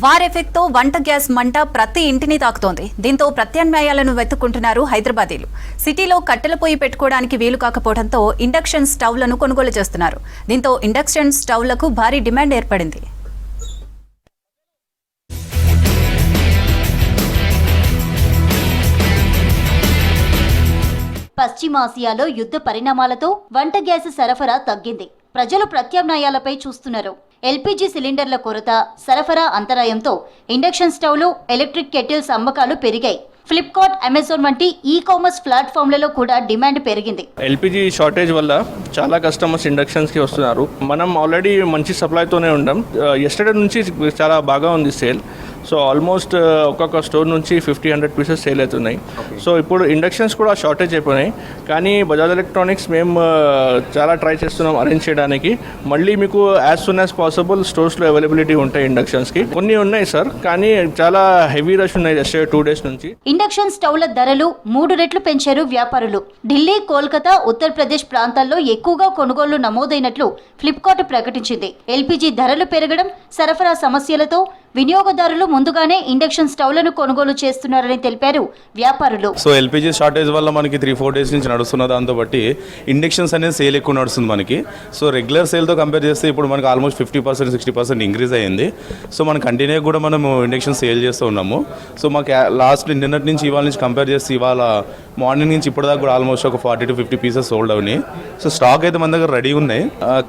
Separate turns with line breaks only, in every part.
War effect తో వంట gas మంట ప్రతి ఇంటిని తాకుతోంది. దీంతో ప్రత్యామ్నాయాలను వెతుక్కుంటున్నారు హైదరాబాదీలు. సిటీలో కట్టెల పొయ్యి పెట్టుకోవడానికి వీలు కాకపోవడంతో ఇండక్షన్ స్టవ్లను కొనుగోలు చేస్తున్నారు. దీంతో ఇండక్షన్ స్టవ్లకు భారీ డిమాండ్ ఏర్పడింది.
పశ్చిమాసియాలో యుద్ధ పరిణామాలతో వంట గ్యాస్ సరఫరా తగ్గింది. ప్రజలు ప్రత్యామ్నాయాలపై చూస్తున్నారు. ఎల్పీజీ సిలిండర్ల కొరత, సరఫరా అంతరాయంతో ఇండక్షన్ స్టవ్లు, ఎలక్ట్రిక్ కెటిల్స్ అమ్మకాలు పెరిగాయి. ఫ్లిప్కార్ట్, అమెజాన్ వంటి ఈ కామర్స్ ప్లాట్ఫామ్లలో కూడా డిమాండ్ పెరిగింది.
ఎల్పీజీ షార్టేజ్ వల్ల చాలా కస్టమర్స్ ఇండక్షన్స్కి వస్తున్నారు. మనం ఆల్రెడీ మంచి సప్లైతోనే ఉంటాం. ఎస్టర్డే నుంచి చాలా బాగా ఉంది సేల్. సో ఆల్మోస్ట్ ఒక్కొక్క స్టోర్ నుంచి 50-100 పీసెస్ సేల్ అవుతున్నాయి. సో ఇప్పుడు ఇండక్షన్స్ కూడా షార్టేజ్ అయిపోయినాయి. కానీ బజాజ్ ఎలక్ట్రానిక్స్ మేము చాలా ట్రై చేస్తున్నాం అరేంజ్ చేయడానికి. మళ్ళీ మీకు యాజ్ సూన్ యాజ్ పాసిబుల్ స్టోర్స్లో అవైలబిలిటీ ఉంటాయి ఇండక్షన్స్కి. కొన్ని ఉన్నాయి సార్, కానీ చాలా హెవీ రష్ ఉన్నాయి జస్ట్ 2 days నుంచి.
ఇండక్షన్ స్టవ్ల ధరలు 3 రెట్లు పెంచారు వ్యాపారులు. ఢిల్లీ, కోల్కతా, ఉత్తరప్రదేశ్ ప్రాంతాల్లో ఎక్కువగా కొనుగోళ్లు నమోదైనట్లు ఫ్లిప్కార్ట్ ప్రకటించింది. ఎల్పీజీ ధరలు పెరగడం, సరఫరా సమస్యలతో వినియోగదారులు ముందుగానే ఇండక్షన్ స్టవ్లను కొనుగోలు చేస్తున్నారని తెలిపారు వ్యాపారులు.
సో ఎల్పీజీ షార్టేజ్ వల్ల మనకి 3-4 days నుంచి నడుస్తున్న దాంతో బట్టి ఇండక్షన్స్ అనేది సేల్ ఎక్కువ నడుస్తుంది మనకి. సో రెగ్యులర్ సేల్తో కంపేర్ చేస్తే ఇప్పుడు మనకి ఆల్మోస్ట్ 50%-60% ఇంక్రీజ్ అయ్యింది. సో మనం కంటిన్యూ కూడా మనం ఇండక్షన్ సేల్ చేస్తూ ఉన్నాము. సో మాకు లాస్ట్ నిన్నటి నుంచి ఇవాళ నుంచి కంపేర్ చేస్తే ఇవాళ మార్నింగ్ నుంచి ఇప్పటిదాకా కూడా ఆల్మోస్ట్ ఒక 40-50 పీసెస్ సోల్డ్ అవునాయి. సో స్టాక్ అయితే మన దగ్గర రెడీ ఉన్నాయి.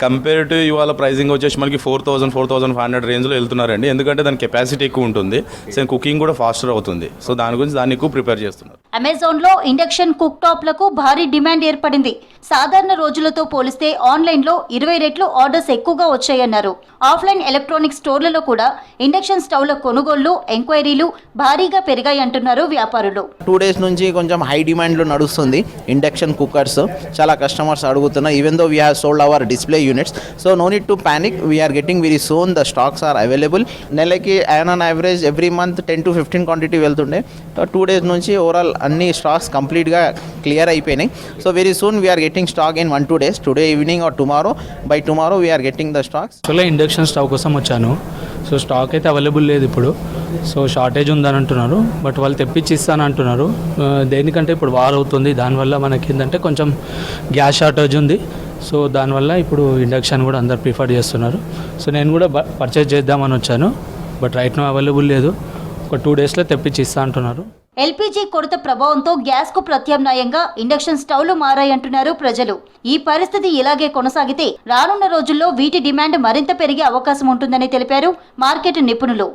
కంపేర్ టు ఇవాళ ప్రైసింగ్ వచ్చేసి మనకి 4,000-4,500 రేంజ్లో వెళ్తున్నారండి. ఎందుకంటే దాని కెపాసిటీ ఎక్కువ ఉంటుంది. సో కుకింగ్ కూడా ఫాస్టర్ అవుతుంది. సో దాని గురించి దాన్ని ఎక్కువ ప్రిపేర్ చేస్తున్నారు.
అమెజాన్ లో ఇండక్షన్ కుక్ టాప్లకు భారీ డిమాండ్ ఏర్పడింది. సాధారణ రోజులతో పోలిస్తే ఆన్లైన్ లో 20 రెట్లు ఆర్డర్స్ ఎక్కువగా వచ్చాయన్నారు. ఆఫ్లైన్ ఎలక్ట్రానిక్ స్టోర్లలో కూడా ఇండక్షన్ స్టవ్ల కొనుగోళ్లు, ఎంక్వైరీలు భారీగా పెరిగాయంటున్నారు వ్యాపారులు.
2 days నుంచి కొంచెం హై డిమాండ్ లో నడుస్తుంది ఇండక్షన్ కుక్కర్స్. చాలా కస్టమర్స్ అడుగుతున్నారు. Even though we have sold our display units. So no need to panic. We are getting very soon. The stocks are available. నెలకి on average every month 10-15 quantity వెళ్తుండే. 2 days నుంచి overall అన్ని stocks కంప్లీట్గా clear అయిపోయినాయి. So very soon we're getting stock in 1-2 days. Today evening or tomorrow. By tomorrow we're getting the stocks.
Induction stove కోసం వచ్చాను. So stock అయితే available లేదు ఇప్పుడు. సో షార్టేజ్ ఉందని అంటున్నారు. బట్ వాళ్ళు తెప్పించి ఇస్తాను అంటున్నారు. దేనికంటే ఇప్పుడు వార్ అవుతుంది. దానివల్ల మనకి ఏంటంటే కొంచెం గ్యాస్ షార్టేజ్ ఉంది. సో దానివల్ల ఇప్పుడు ఇండక్షన్ కూడా అందరు ప్రిఫర్ చేస్తున్నారు. సో నేను కూడా పర్చేజ్ చేద్దామని వచ్చాను. బట్ రైట్ నో అవైలబుల్ లేదు. ఒక 2 daysలో తెప్పించి ఇస్తా అంటున్నారు.
ఎల్పీజీ కొరత ప్రభావంతో గ్యాస్ కు ప్రత్యామ్నాయంగా ఇండక్షన్ స్టవ్లు మారాయంటున్నారు ప్రజలు. ఈ పరిస్థితి ఇలాగే కొనసాగితే రానున్న రోజుల్లో వీటి డిమాండ్ మరింత పెరిగే అవకాశం ఉంటుందని తెలిపారు మార్కెట్ నిపుణులు.